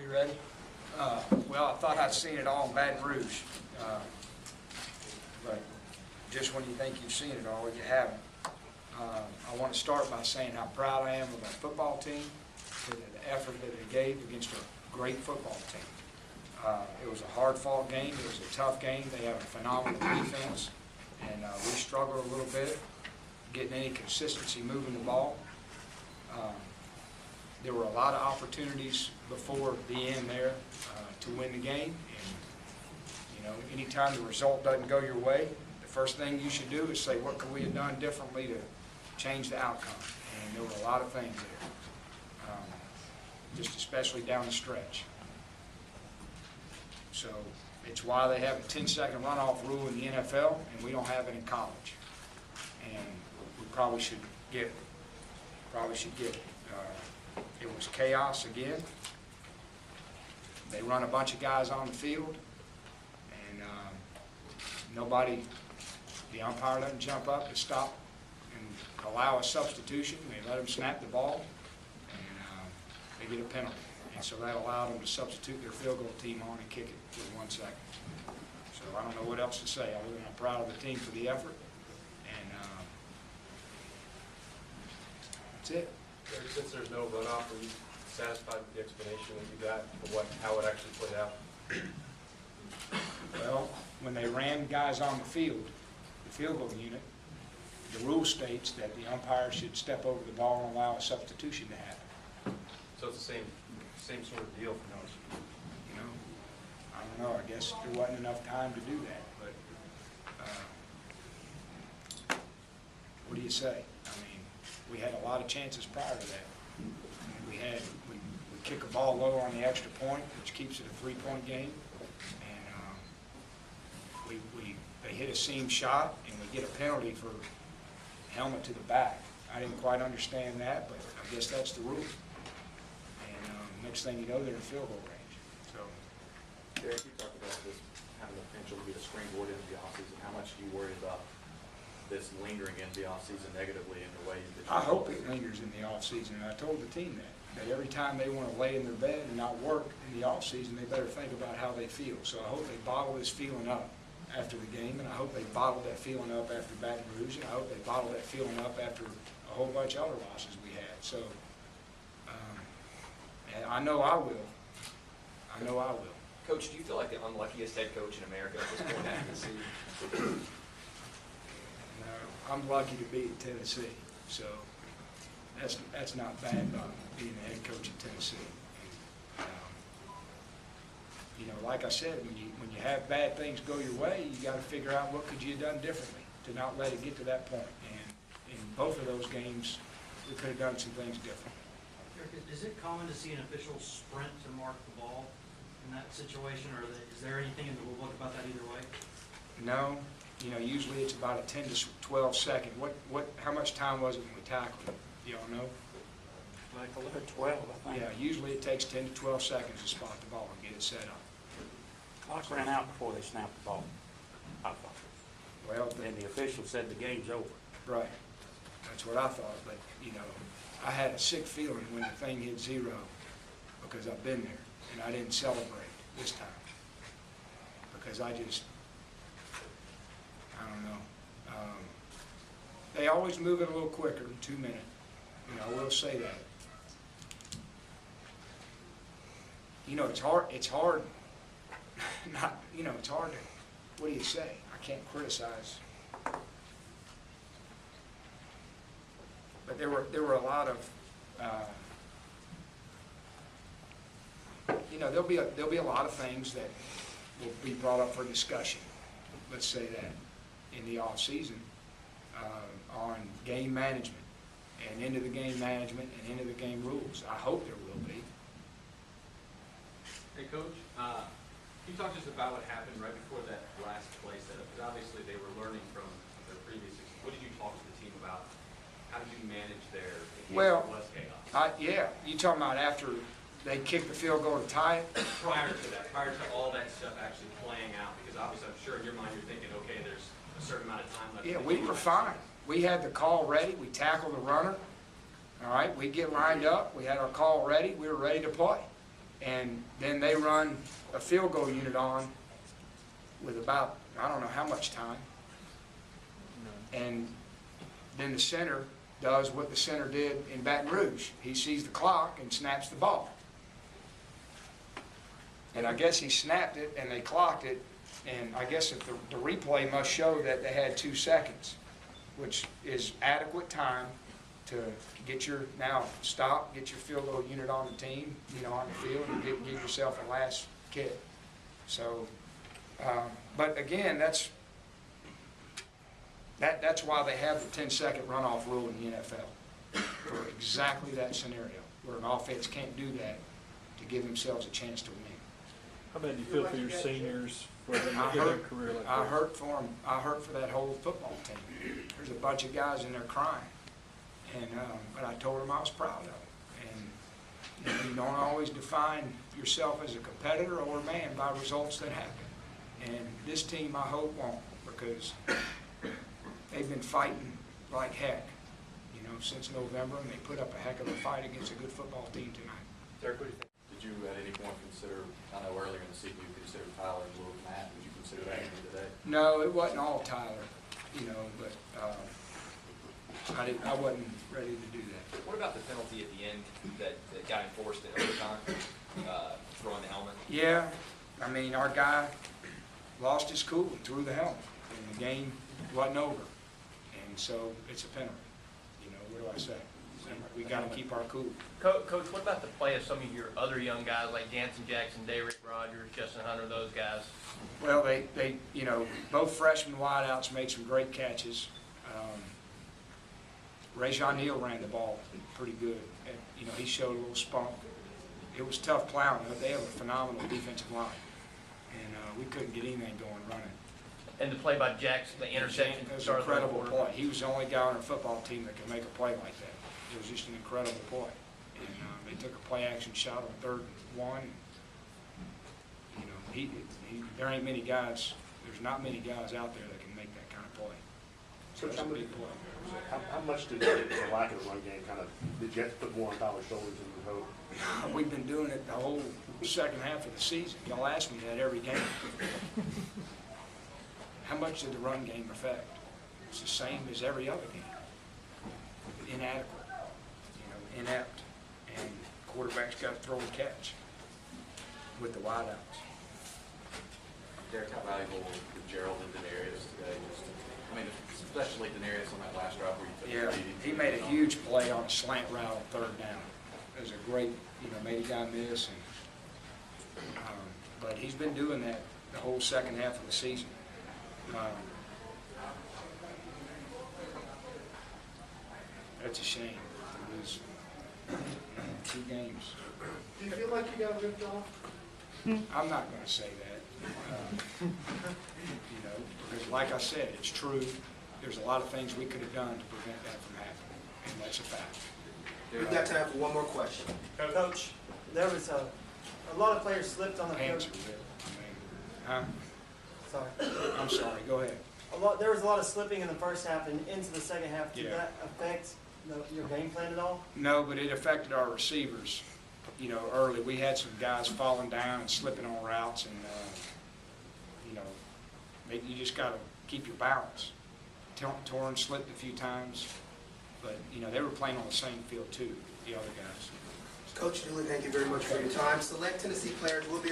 You ready? Well, I thought I'd seen it all in Baton Rouge. But just when you think you've seen it all, you haven't. I want to start by saying how proud I am of our football team for the effort that they gave against a great football team. It was a hard-fought game. It was a tough game. They have a phenomenal defense, and we struggled a little bit getting any consistency moving the ball. There were a lot of opportunities before the end there to win the game. And, anytime the result doesn't go your way, the first thing you should do is say, what could we have done differently to change the outcome? And there were a lot of things there, just especially down the stretch. So it's why they have a 10-second runoff rule in the NFL, and we don't have it in college. And we probably should get it. It was chaos again. They run a bunch of guys on the field, and the umpire doesn't jump up to stop and allow a substitution. They let them snap the ball, and they get a penalty. And so that allowed them to substitute their field goal team on and kick it with 1 second. So I don't know what else to say other than I'm proud of the team for the effort, and that's it. Since there's no runoff, are you satisfied with the explanation that you got for how it actually played out? Well, when they ran guys on the field, the field goal unit, the rule states that the umpire should step over the ball and allow a substitution to happen. So it's the same sort of deal for us. I don't know. I guess there wasn't enough time to do that. But what do you say? I mean, we had a lot of chances prior to that. We kick a ball low on the extra point, which keeps it a 3-point game, and they hit a seam shot, and we get a penalty for helmet to the back. I didn't quite understand that, but I guess that's the rule. And next thing you know, they're in field goal range. So, Derek, you talked about this having the potential to be a springboard into the offseason. How much do you worry about this lingering into the offseason negatively in the way that I hope it lingers in the offseason, and I told the team that every time they want to lay in their bed and not work in the offseason, they better think about how they feel. So I hope they bottle this feeling up after the game, and I hope they bottle that feeling up after Baton Rouge, and I hope they bottle that feeling up after a whole bunch of other losses we had. So and I know I will. I know I will. Coach, do you feel like the unluckiest head coach in America at this point after the season? No, I'm lucky to be at Tennessee, so that's not bad about being the head coach at Tennessee. Like I said, when you have bad things go your way, you got to figure out what could you have done differently to not let it get to that point. And in both of those games, we could have done some things different. Is it common to see an official sprint to mark the ball in that situation, or is there anything in the rule book about that either way? No. Usually it's about a 10 to 12 second. How much time was it when we tackled it? Do y'all know? Like 11, 12, I think. Yeah, usually it takes 10 to 12 seconds to spot the ball and get it set up. Clock ran out before they snapped the ball, I thought. Well, And the official said the game's over. right. That's what I thought. But, I had a sick feeling when the thing hit 0 because I've been there, and I didn't celebrate this time because I don't know. They always move it a little quicker than 2 minutes. I will say that. It's hard. It's hard to. What do you say? I can't criticize. But there were a lot of. There'll be a lot of things that will be brought up for discussion. Let's say that in the off season on game management and into the game management and into the game rules. I hope there will be. Hey, Coach, can you talk just about what happened right before that last play setup? Because obviously they were learning from their previous. What did you talk to the team about? How did you manage their was chaos? Yeah, you talking about after they kicked the field goal to tie it? Prior to that, prior to all that stuff actually playing out, because obviously I'm sure in your mind you're thinking, okay, there's a certain amount of time left. Yeah, we were fine. We had the call ready. We tackled the runner. All right, we get lined up. We had our call ready. We were ready to play. And then they run a field goal unit on with about, I don't know how much time. And then the center does what the center did in Baton Rouge. He sees the clock and snaps the ball. And I guess he snapped it and they clocked it, and I guess if the replay must show that they had 2 seconds, which is adequate time to get your, now stop, get your field goal unit on the team, on the field, and give yourself a last kick. So, but again, that's why they have the 10-second runoff rule in the NFL, for exactly that scenario, where an offense can't do that to give themselves a chance to win. How bad do you feel for your seniors for them to get their career like that? I hurt for them. I hurt for that whole football team. There's a bunch of guys in there crying, and but I told them I was proud of them. And you don't always define yourself as a competitor or a man by results that happen. And this team, I hope, won't, because they've been fighting like heck, since November, and they put up a heck of a fight against a good football team tonight. Derek, what do you think? Did you at any point consider, I know earlier in the season you considered Tyler and Will Matt, would you consider that today? No, it wasn't all Tyler, but I wasn't ready to do that. What about the penalty at the end that got enforced in overtime, throwing the helmet? Yeah, I mean, our guy lost his cool and threw the helmet, and the game wasn't over. And so it's a penalty. What do I say? We got to keep our cool. Coach, what about the play of some of your other young guys like Jansen Jackson, Derek Rogers, Justin Hunter, those guys? Well, they both freshman wideouts made some great catches. Rajon Neal ran the ball pretty good. And, he showed a little spunk. It was tough plowing. They have a phenomenal defensive line, and we couldn't get anything going running. And the play by Jackson, the interception. It was an incredible play. He was the only guy on our football team that could make a play like that. It was just an incredible play. And they took a play action shot on 3rd and 1. There ain't many guys, there's not many guys out there that can make that kind of play. So it's a big play. How much did the lack of a run game did you have to put more on Tyler's shoulders than you hoped? We've been doing it the whole second half of the season. Y'all ask me that every game. How much did the run game affect? It's the same as every other game. Inadequate, inept, and quarterback's got to throw and catch with the wideouts. Derek, how valuable was Gerald and Denarius today? Especially Denarius on that last drive where you took the lead. He made a huge play on a slant route on 3rd down. It was a great, made a guy miss. And, but he's been doing that the whole second half of the season. That's a shame. It was 2 games. Do you feel like you got ripped off? I'm not going to say that. Because like I said, it's true. There's a lot of things we could have done to prevent that from happening, and that's a fact. We've got time for one more question. Coach, there was a lot of players slipped on the field. Answer it. Huh? Sorry. I'm sorry. Go ahead. There was a lot of slipping in the first half and into the second half. Did Yeah. that affect your game plan at all? No, but it affected our receivers. Early we had some guys falling down and slipping on routes, and you just got to keep your balance. Torn slipped a few times, but they were playing on the same field too, the other guys. Coach Dooley, thank you very much for your time. Select Tennessee players will be